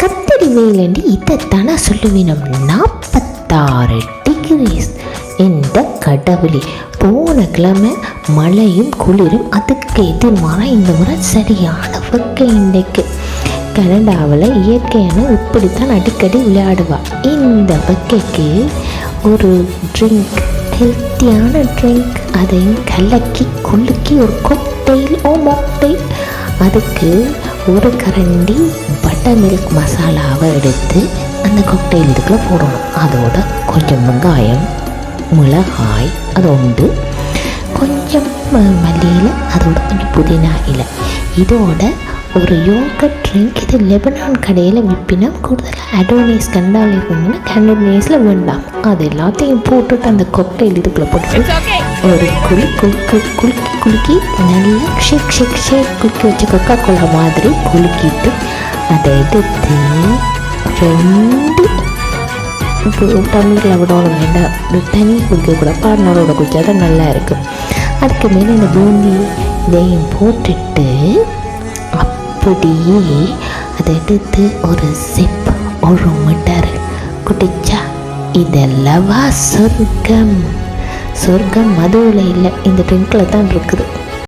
கத்தரி வெயிலண்டி இதைத்தானே சொல்லுவினோம். 46 டிகிரிஸ். இந்த கடவுளே, போன கிழமை மழையும் குளிரும், அதுக்கு எதிர்மாறா இந்த முறை சரியான வெக்கை. இன்றைக்கு கனடாவில் இயற்கையான இப்படித்தான் அடிக்கடி விளையாடுவா. இந்த வெக்கைக்கு ஒரு ட்ரிங்க், ஹெல்த்தியான ட்ரிங்க், அதையும் கலக்கி குலுக்கி ஒரு மொக்டெயில், அதுக்கு ஒரு கரண்டி பட்டர் மில்க் மசாலாவை எடுத்து அந்த கொக்டெயில் இதுக்குள்ளே போடணும். அதோட கொஞ்சம் வெங்காயம், மிளகாய், அது உண்டு, கொஞ்சம் மல்லியில், அதோட கொஞ்சம் புதினா இலை, இதோட ஒரு யோகட் ட்ரிங்க். இது லெபனான் கடையில் விற்பினா கூடுதலாக அடோனிஸ் கண்டால் இருக்கணும்னா கண்டோனிஸில் வேண்டாம். அது எல்லாத்தையும் போட்டுட்டு அந்த கொக்டெயில் இதுக்குள்ளே போட்டு ஒரு குலுக்கி நல்லா ஷேக் குலுக்கி வச்ச கொக்கா கோலா மாதிரி குலுக்கிட்டு அதை எடுத்து 2 டம்ளரில் விடணும். வேண்டாம், தனி குளிக்கக்கூடாது, பாடனோட குளிச்சா தான் நல்லா இருக்கும். அதுக்கு மேலே இந்த பூந்தி இதையும் போட்டுட்டு அப்படியே அதை எடுத்து ஒரு சிப், ஒரு மிட்டர் குடிச்சா இதெல்லவா சொர்க்கம். சொர்க்கம் மதுவில் இல்லை, இந்த ட்ரிங்கில் தான் இருக்குது.